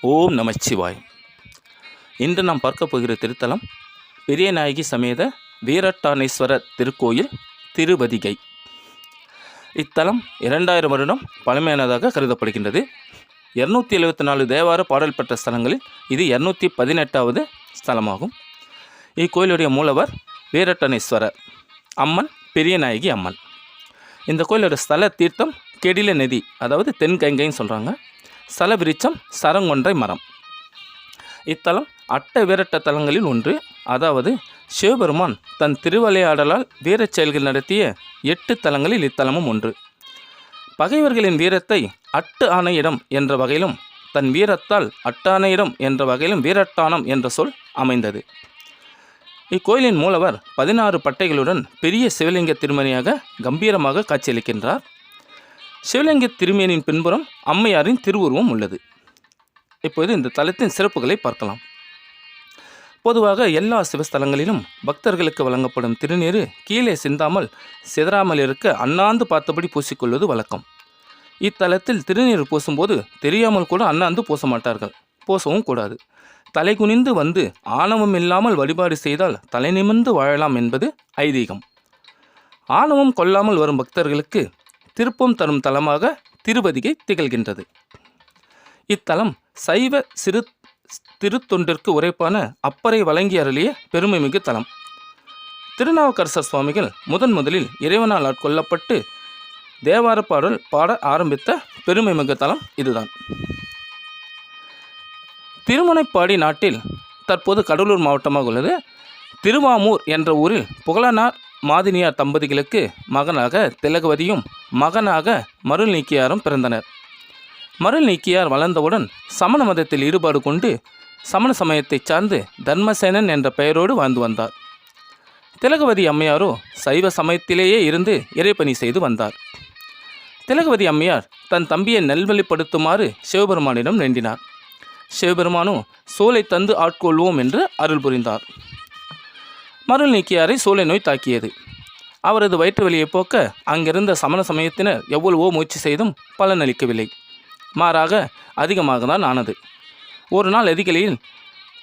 ஓம் நமச்சிவாய். இன்று நாம் பார்க்க போகிற திருத்தலம் பெரியநாயகி சமேத வீரட்டானேஸ்வரர் திருக்கோயில் திருவதிகை. இத்தலம் 2000 வருடம் பழமையானதாக கருதப்படுகின்றது. 274 தேவார பாடல் பெற்ற ஸ்தலங்களில் இது 218வது ஸ்தலமாகும். இக்கோயிலுடைய மூலவர் வீரட்டானேஸ்வரர், அம்மன் பெரியநாயகி அம்மன். இந்த கோயிலோட ஸ்தல தீர்த்தம் கெடில நதி, அதாவது தென்கங்கைன்னு சொல்கிறாங்க. ஸ்தல விருட்சம் சரங்கொன்றை மரம். இத்தலம் அட்ட வீரட்ட தலங்களில் ஒன்று. அதாவது சிவபெருமான் தன் திருவிளையாடலால் வீரச் செயல்கள் நடத்திய 8 தலங்களில் இத்தலமும் ஒன்று. பகைவர்களின் வீரத்தை அட்டு ஆணையிடம் என்ற வகையிலும் தன் வீரத்தால் அட்டானையிடம் என்ற வகையிலும் வீரட்டானம் என்ற சொல் அமைந்தது. இக்கோயிலின் மூலவர் 16 பட்டைகளுடன் பெரிய சிவலிங்க திருமணியாக கம்பீரமாக காட்சியளிக்கின்றார். சிவலிங்க திருமேனின் பின்புறம் அம்மையாரின் திருவுருவம் உள்ளது. இப்போது இந்த தலத்தின் சிறப்புகளை பார்க்கலாம். பொதுவாக எல்லா சிவஸ்தலங்களிலும் பக்தர்களுக்கு வழங்கப்படும் திருநீர் கீழே சிந்தாமல் சிதறாமல் இருக்க அண்ணாந்து பார்த்தபடி பூசிக்கொள்வது வழக்கம். இத்தலத்தில் திருநீர் பூசும்போது தெரியாமல் கூட அண்ணாந்து பூச மாட்டார்கள், பூசவும் கூடாது. தலை குனிந்து வந்து ஆணவம் இல்லாமல் வழிபாடு செய்தால் தலை நிமிர்ந்து வாழலாம் என்பது ஐதீகம். ஆணவம் கொள்ளாமல் வரும் பக்தர்களுக்கு திருப்பம் தரும் தலமாக திருவதிகை திகழ்கின்றது. இத்தலம் சைவ திருத்தொண்டிற்கு உரைப்பான அப்பரை வழங்கி அருளிய பெருமைமிகு தலம். திருநாவுக்கரசர் சுவாமிகள் முதலில் இறைவனால் ஆட்கொள்ளப்பட்டு தேவார பாடல் பாட ஆரம்பித்த பெருமைமிகு தலம் இதுதான். திருமுனைப்பாடி நாட்டில் தற்போது கடலூர் மாவட்டமாக உள்ளது. திருவாமூர் என்ற ஊரில் புகழனார் மாதினியார் தம்பதிகளுக்கு மகனாக திலகவதியும் மகனாக மருள் நீக்கியாரும் பிறந்தனர். மருள் நீக்கியார் வளர்ந்தவுடன் சமண மதத்தில் ஈடுபாடு கொண்டு சமண சமயத்தைச் சார்ந்து தர்மசேனன் என்ற பெயரோடு வாழ்ந்து வந்தார். திலகவதி அம்மையாரோ சைவ சமயத்திலேயே இருந்து இறைப்பணி செய்து வந்தார். திலகவதி அம்மையார் தன் தம்பியை நல்வழிப்படுத்துமாறு சிவபெருமானிடம் வேண்டினார். சிவபெருமானோ சோலை தந்து ஆட்கொள்வோம் என்று அருள் புரிந்தார். மருள் நீக்கியாரை சூளை நோய் தாக்கியது. அவரது வயிற்று வலியை போக்க அங்கிருந்த சமண சமயத்தினர் எவ்வளவோ முயற்சி செய்தும் பலனளிக்கவில்லை. மாறாக அதிகமாக தான் ஆனது. ஒரு நாள் அதிகாலையில்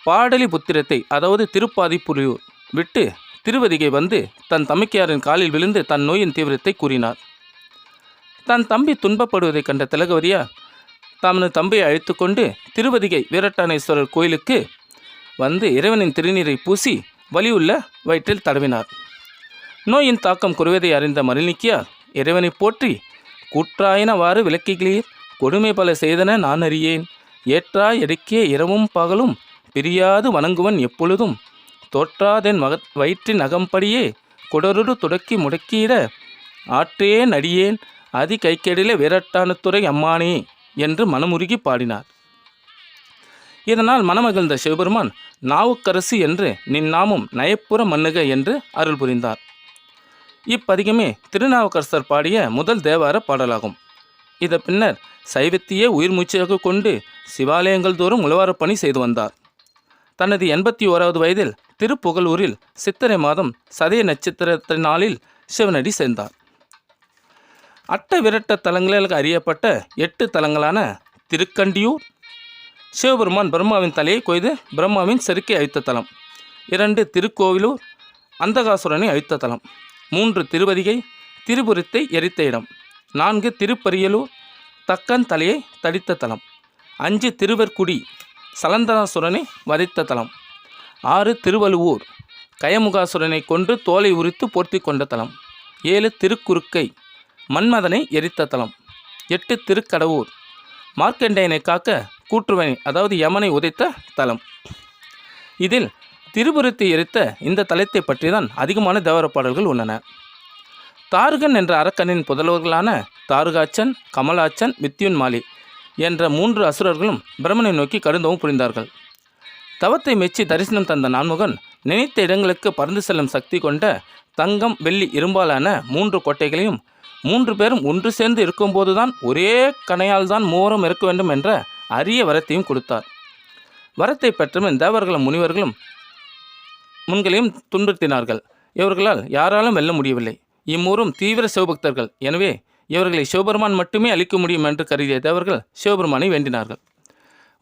பாடலி புத்திரத்தை, அதாவது திருப்பாதிப்புலியூர் விட்டு திருவதிகை வந்து தன் தமக்கையாரின் காலில் விழுந்து தன் நோயின் தீவிரத்தை கூறினார். தன் தம்பி துன்பப்படுவதைக் கண்ட திலகவதியார் தமது தம்பியை அழைத்து கொண்டு திருவதிகை வீரட்டானேஸ்வரர் கோயிலுக்கு வந்து இறைவனின் திருநீரை பூசி வலியுள்ள வயிற்றில் தடவினார். நோயின் தாக்கம் குறைவதை அறிந்த மருள்நீக்கியார் இறைவனை போற்றி, கூற்றாயினவாறு விளக்குகிறீர், கொடுமை பல செய்தன நான் அறியேன், ஏற்றாய் எடுக்கிய இரவும் பகலும் பிரியாது வணங்குவன் எப்பொழுதும், தோற்றாதென் வயிற்றின் அகம்படியே குடருடு துடக்கி முடக்கியிட ஆற்றேன் அடியேன் அதி கைக்கெடில வீரட்டானத்துறை அம்மானே என்று மனமுருகி பாடினார். இதனால் மனமகிழ்ந்த சிவபெருமான் நாவுக்கரசு என்று நின் நாமம் நயப்புற மன்னுக என்று அருள் புரிந்தார். இப்பதிகமே திருநாவுக்கரசர் பாடிய முதல் தேவார பாடலாகும். இதை பின்னர் சைவத்தையே உயிர் மூச்சாக கொண்டு சிவாலயங்கள் தோறும் உழவாரப் பணி செய்து வந்தார். தனது 81வது வயதில் திருப்புகலூரில் சித்திரை மாதம் சதய நட்சத்திரத்த நாளில் சிவனடி சேர்ந்தார். அட்ட விரட்ட தலங்களுக்கு அறியப்பட்ட 8 தலங்களான திருக்கண்டியூர், சிவபெருமான் பிரம்மாவின் தலையை கொய்து பிரம்மாவின் செருக்கை அழித்த தலம். 2 திருக்கோவிலூர், அந்தகாசுரனை அழித்த தலம். 3 திருவதிகை, திரிபுரத்தை எரித்த இடம். 4 திருப்பரியலூர், தக்கன் தலையை தடித்த தலம். 5 திருவர்குடி, சலந்தராசுரனை வதைத்த தலம். 6 திருவலுவூர், கயமுகாசுரனை கொன்று தோலை உரித்து போர்த்தி கொண்ட தலம். 7 திருக்குறுக்கை, மன்மதனை எரித்த தலம். 8 திருக்கடவூர், மார்க்கண்டேயனை காக்க கூற்றுவனை, அதாவது யமனை உதைத்த தலம். இதில் திரிபுரத்தை எரித்த இந்த தலத்தை பற்றி தான் அதிகமான தேவார பாடல்கள் உள்ளன. தாருகன் என்ற அரக்கனின் புதல்வர்களான தாருகாச்சன், கமலாச்சன், வித்யுன்மாலி என்ற 3 அசுரர்களும் பிரம்மனை நோக்கி கடுந்தவும் புரிந்தார்கள். தவத்தை மெச்சி தரிசனம் தந்த நான்முகன் நினைத்த இடங்களுக்கு பறந்து செல்லும் சக்தி கொண்ட தங்கம், வெள்ளி, இரும்பாலான 3 கோட்டைகளையும் 3 பேரும் ஒன்று சேர்ந்து இருக்கும்போதுதான் ஒரே கணையால் தான் மூவரும் இருக்க வேண்டும் என்ற அரிய வரத்தையும் கொடுத்தார். வரத்தை பெற்றவன் தேவர்களும் முனிவர்களும் முன்களையும் துன்புறுத்தினார்கள். இவர்களால் யாராலும் வெல்ல முடியவில்லை. இம்மூரும் தீவிர சிவபக்தர்கள். எனவே இவர்களை சிவபெருமான் மட்டுமே அளிக்க முடியும் என்று கருதிய தேவர்கள் சிவபெருமானை வேண்டினார்கள்.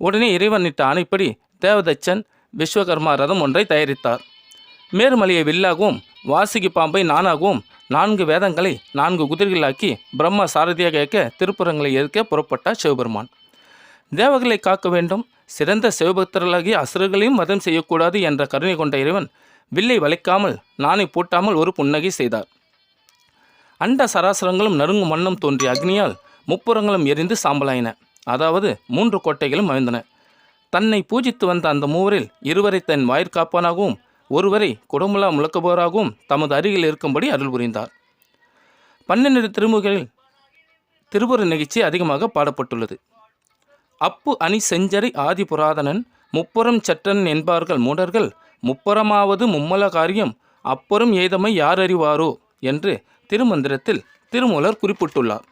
உடனே இறைவனிட்ட ஆணைப்படி தேவதச்சன் விஸ்வகர்மா ரதம் ஒன்றை தயாரித்தார். மேருமலையை வில்லாகவும் வாசுகி பாம்பை நானாகவும் 4 வேதங்களை 4 குதிரைகளாக்கி பிரம்மா சாரதியாக இயக்க திருப்புறங்களை எதிர்க்க புறப்பட்டார் சிவபெருமான். தேவர்களை காக்க வேண்டும், சிறந்த சிவபக்தர்களாகிய அசுரர்களையும் மதம் செய்யக்கூடாது என்ற கருணை கொண்ட இறைவன் வில்லை வளைக்காமல் நாணை பூட்டாமல் ஒரு புன்னகை செய்தார். அண்ட சராசரங்களும் நறுங்கும் வண்ணம் தோன்றிய அக்னியால் முப்புறங்களும் எரிந்து சாம்பலாயின. அதாவது 3 கோட்டைகளும் அழிந்தன. தன்னை பூஜித்து வந்த அந்த மூவரில் இருவரை தன் வாயிற்காப்பானாகவும் ஒருவரை குடமுலா முழக்குபவராகவும் தமது அருகில் இருக்கும்படி அருள் புரிந்தார். 12 திருமுறைகளில் திருப்புர நிகழ்ச்சி அதிகமாக பாடப்பட்டுள்ளது. அப்பு அணி செஞ்சரை ஆதி புராதனன் முப்புறம் சற்றன் என்பார்கள் மூடர்கள் முப்புறமாவது மும்மல காரியம் அப்புறம் ஏதமை யார் அறிவாரோ என்று திருமந்திரத்தில் திருமூலர் குறிப்பிட்டுள்ளார்.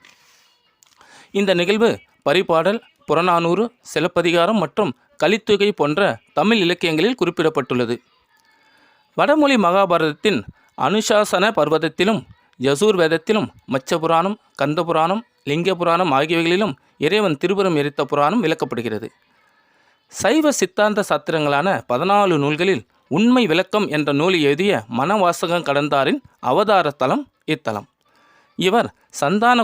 இந்த நிகழ்வு பரிபாடல், புறநானூறு, சிலப்பதிகாரம் மற்றும் கலித்தொகை போன்ற தமிழ் இலக்கியங்களில் குறிப்பிடப்பட்டுள்ளது. வடமொழி மகாபாரதத்தின் அனுசாசன பர்வதத்திலும் யசூர் வேதத்திலும் மச்ச புராணம், கந்த புராணம், லிங்க புராணம் ஆகியவைகளிலும் இறைவன் திருப்புரம் எரித்த புராணம் விளக்கப்படுகிறது. சைவ சித்தாந்த சாத்திரங்களான 14 நூல்களில் உண்மை விளக்கம் என்ற நூலை எழுதிய மனவாசகம் கடந்தாரின் அவதார தலம் இத்தலம். இவர் சந்தான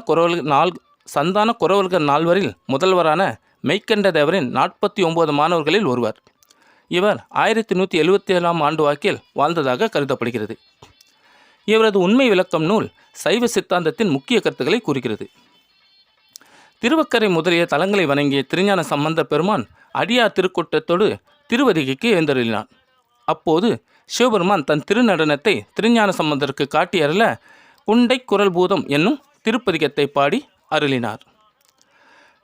குரவர்கள் 4வரில் முதல்வரான மெய்கண்ட தேவரின் 49 மாணவர்களில் ஒருவர். இவர் 1177ஆம் ஆண்டு வாக்கில் வாழ்ந்ததாக கருதப்படுகிறது. இவரது உண்மை விளக்கம் நூல் சைவ சித்தாந்தத்தின் முக்கிய கருத்துக்களை கூறுகிறது. திருவக்கரை முதலிய தலங்களை வணங்கிய திருஞான சம்பந்தர் பெருமான் அடியார் திருக்கூட்டத்தோடு திருவதிகைக்கு எழுந்தருளினார். அப்போது சிவபெருமான் தன் திருநடனத்தை திருஞான சம்பந்தருக்கு காட்டி அருள குண்டை குரல் பூதம் என்னும் திருப்பதிகத்தை பாடி அருளினார்.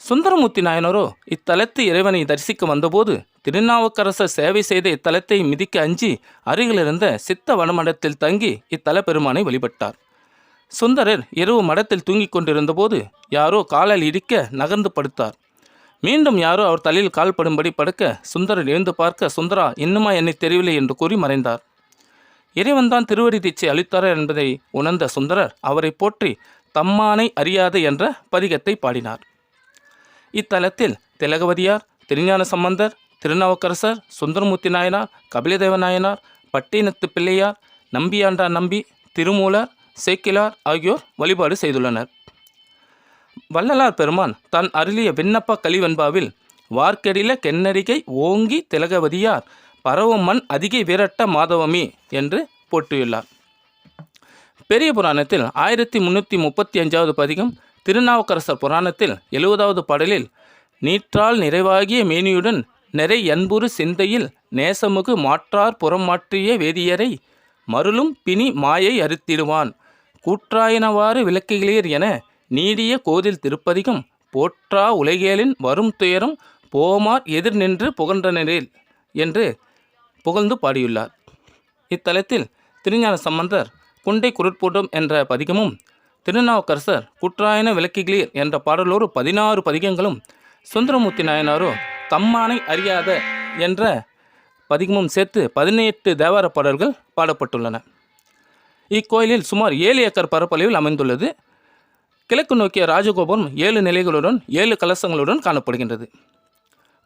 சுந்தரமூர்த்தி நாயனரோ இத்தலத்து இறைவனை தரிசிக்க வந்தபோது திருநாவுக்கரசர் சேவை செய்த இத்தலத்தை மிதிக்க அஞ்சி அருகிலிருந்த சித்த வனமடத்தில் தங்கி இத்தல பெருமானை வழிபட்டார். சுந்தரர் இரவு மடத்தில் தூங்கிக் கொண்டிருந்தபோது யாரோ காலால் இடிக்க நகர்ந்து படுத்தார். மீண்டும் யாரோ அவர் தலையில் கால் படும்படி படுக்க சுந்தரர் எழுந்து பார்க்க, சுந்தரா, இன்னுமா என்னை தெரியவில்லை என்று கூறி மறைந்தார். இறைவன்தான் திருவடி தீட்சை அளித்தார் என்பதை உணர்ந்த சுந்தரர் அவரை போற்றி தம்மானை அறியாது என்ற பதிகத்தை பாடினார். இத்தலத்தில் திலகவதியார், திருஞான சம்பந்தர், திருநாவுக்கரசர், சுந்தரமூர்த்தி நாயனார், கபிலதேவ நாயனார், பட்டினத்து பிள்ளையார், நம்பியாண்டார் நம்பி, திருமூலர், சேக்கிலார் ஆகியோர் வழிபாடு செய்துள்ளனர். வள்ளலார் பெருமான் தன் அருளிய விண்ணப்ப கலிவெண்பாவில் வார்க்கெடில கென்னரிகை ஓங்கி திலகவதியார் பரவும் மண் அதிகை விரட்ட மாதவமே என்று போற்றியுள்ளார். பெரிய புராணத்தில் 1335வது பதிகம், திருநாவுக்கரசர் புராணத்தில் 70வது பாடலில் நீற்றால் நிறைவாகிய மேனியுடன் நிறை அன்புறு சிந்தையில் நேசமுகு மாற்றார் புறம் மாற்றிய வேதியரை மருளும் பிணி மாயை அறுத்திடுவான் கூற்றாயினவாறு விளக்குகளீர் என நீடிய கோதில் திருப்பதிகம் போற்றா உலகேலின் வரும் துயரம் போமார் எதிர் நின்று புகன்றனரில் என்று புகழ்ந்து பாடியுள்ளார். இத்தலத்தில் திருஞான சம்பந்தர் குண்டை குரற்பூட்டம் என்ற பதிகமும், திருநாவுக்கரசர் குற்றாயன விளக்குகளீர் என்ற பாடலோடு 16 பதிகங்களும், சுந்தரமூர்த்தி நாயனாரோ தம்மானை அறியாத என்ற பதிகமும் சேர்த்து 18 தேவார பாடல்கள் பாடப்பட்டுள்ளன. இக்கோயிலில் சுமார் 7 ஏக்கர் பரப்பளவில் அமைந்துள்ளது. கிழக்கு நோக்கிய ராஜகோபுரம் 7 நிலைகளுடன் 7 கலசங்களுடன் காணப்படுகின்றது.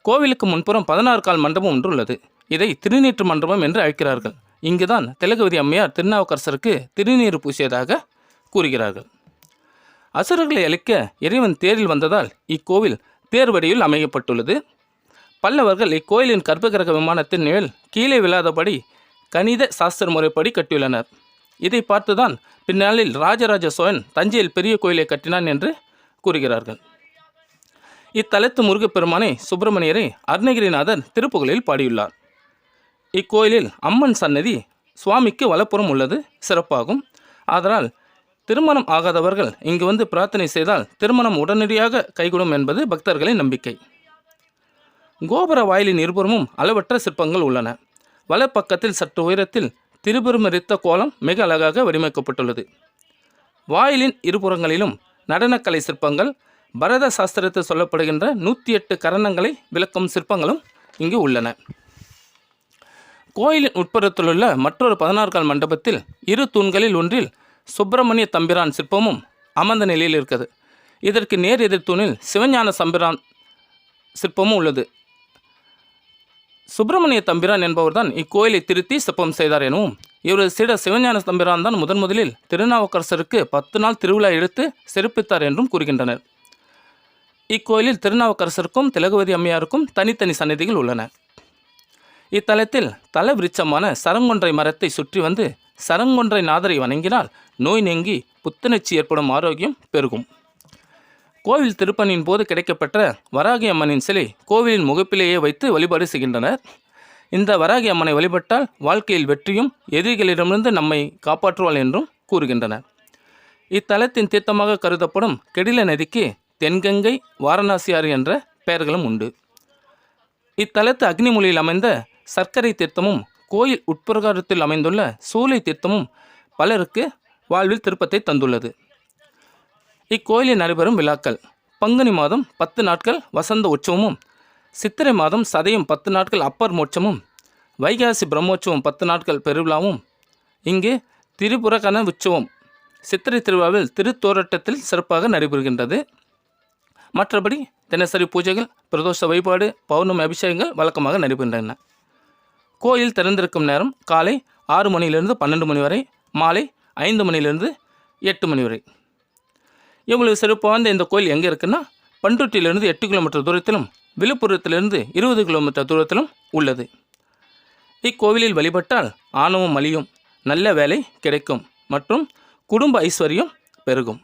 கோவிலுக்கு முன்புறம் 16 கால் மண்டபம் ஒன்று உள்ளது. இதை திருநீற்று மண்டபம் என்று அழைக்கிறார்கள். இங்குதான் திலகவதி அம்மையார் திருநாவுக்கரசருக்கு திருநீறு பூசியதாக கூறுகிறார்கள். அசுரர்களை அழிக்க இறைவன் தேரில் வந்ததால் இக்கோவில் தேர் வடிவில் அமைக்கப்பட்டுள்ளது. பல்லவர்கள் இக்கோயிலின் கர்ப்பகிரக விமானத்தின் நிழல் கீழே விழாதபடி கணித சாஸ்திர முறைப்படி கட்டியுள்ளனர். இதை பார்த்துதான் பின்னாளில் ராஜராஜ சோழன் தஞ்சையில் பெரிய கோயிலை கட்டினான் என்று கூறுகிறார்கள். இத்தலத்து முருகப்பெருமானை சுப்பிரமணியரை அருணகிரிநாதர் திருப்புகழில் பாடியுள்ளார். இக்கோயிலில் அம்மன் சன்னதி சுவாமிக்கு வலப்புறம் உள்ளது சிறப்பாகும். அதனால் திருமணம் ஆகாதவர்கள் இங்கு வந்து பிரார்த்தனை செய்தால் திருமணம் உடனடியாக கைகூடும் என்பது பக்தர்களின் நம்பிக்கை. கோபுர வாயிலின் இருபுறமும் அளவற்ற சிற்பங்கள் உள்ளன. வலப்பக்கத்தில் சற்று உயரத்தில் திருபெருமரித்த கோலம் மிக அழகாக வடிவமைக்கப்பட்டுள்ளது. வாயிலின் இருபுறங்களிலும் நடனக்கலை சிற்பங்கள், பரத சாஸ்திரத்தில் சொல்லப்படுகின்ற 108 கரணங்களை விளக்கும் சிற்பங்களும் இங்கு உள்ளன. கோயிலின் உட்புறத்திலுள்ள மற்றொரு 16 கால் மண்டபத்தில் 2 தூண்களில் ஒன்றில் சுப்பிரமணிய தம்பிரான் சிற்பமும் அமர்ந்த நிலையில் இருக்கிறது. இதற்கு நேர் எதிர் தூணில் சிவஞான சம்பிரான் சிற்பமும் உள்ளது. சுப்பிரமணிய தம்பிரான் என்பவர்தான் இக்கோயிலை திருத்தி சிற்பம் செய்தார் எனவும், இவரது சீடர் சிவஞான தம்பிரான் தான் முதலில் திருநாவுக்கரசருக்கு 10 நாள் திருவிழா எடுத்து சிறப்பித்தார் என்றும் கூறுகின்றனர். இக்கோயிலில் திருநாவுக்கரசருக்கும் திலகவதி அம்மையாருக்கும் தனித்தனி சன்னதிகள் உள்ளன. இத்தலத்தில் தல விருட்சமான சரங்கொன்றை மரத்தை சுற்றி வந்து சரங்கொன்றை நாதரை வணங்கினால் நோய் நீங்கி புத்துணர்ச்சி ஏற்படும் ஆரோக்கியம் பெருகும். கோவில் திருப்பணியின் போது கிடைக்கப்பெற்ற வராகி அம்மனின் சிலை கோவிலின் முகப்பிலேயே வைத்து வழிபாடு செய்கின்றனர். இந்த வராகி அம்மனை வழிபட்டால் வாழ்க்கையில் வெற்றியும் எதிரிகளிடமிருந்து நம்மை காப்பாற்றுவாள் என்றும் கூறுகின்றனர். இத்தலத்தின் தீர்த்தமாக கருதப்படும் கெடில நதிக்கு தென்கங்கை, வாரணாசியாறு என்ற பெயர்களும் உண்டு. இத்தலத்து அக்னிமூலையில் அமைந்த சர்க்கரை தீர்த்தமும் கோயில் உட்பிரகாரத்தில் அமைந்துள்ள சூளை தீர்த்தமும் பலருக்கு வாழ்வில் திருப்பத்தை தந்துள்ளது. இக்கோயிலில் நடைபெறும் விழாக்கள்: பங்குனி மாதம் 10 நாட்கள் வசந்த உற்சவமும், சித்திரை மாதம் சதயம் 10 நாட்கள் அப்பர் மோட்சமும், வைகாசி பிரம்மோற்சவம் 10 நாட்கள் பெருவிழாவும், இங்கு திரிபுரகண உற்சவம் சித்திரை திருவிழாவில் திருத்தோரட்டத்தில் சிறப்பாக நடைபெறுகின்றது. மற்றபடி தினசரி பூஜைகள், பிரதோஷ வழிபாடு, பௌர்ணமி அபிஷேகங்கள் வழக்கமாக நடைபெறுகின்றன. கோயில் திறந்திருக்கும் நேரம் காலை 6 மணியிலிருந்து 12 மணி வரை, மாலை 5 மணியிலிருந்து 8 மணி வரை. இவ்வளவு சிறப்பு வாய்ந்த இந்த கோயில் எங்கே இருக்குன்னா, பண்ருட்டியிலிருந்து 8 கிலோமீட்டர் தூரத்திலும், விழுப்புரத்திலிருந்து 20 கிலோமீட்டர் தூரத்திலும் உள்ளது. இக்கோவிலில் வழிபட்டால் ஆணவம் அழியும், நல்ல வேலை கிடைக்கும் மற்றும் குடும்ப ஐஸ்வர்யம் பெருகும்.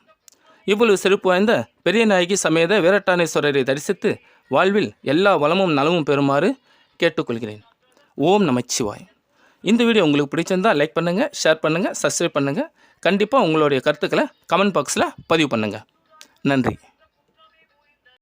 இவ்வளவு சிறப்பு வாய்ந்த பெரியநாயகி சமேத வீரட்டானேஸ்வரரை தரிசித்து வாழ்வில் எல்லா வளமும் நலமும் பெறுமாறு கேட்டுக்கொள்கிறேன். ஓம் நமச்சிவாய். இந்த வீடியோ உங்களுக்கு பிடிச்சிருந்தால் லைக் பண்ணுங்கள், ஷேர் பண்ணுங்கள், சப்ஸ்கிரைப் பண்ணுங்கள். கண்டிப்பாக உங்களுடைய கருத்துக்களை கமெண்ட் பாக்ஸில் பதிவு பண்ணுங்கள். நன்றி.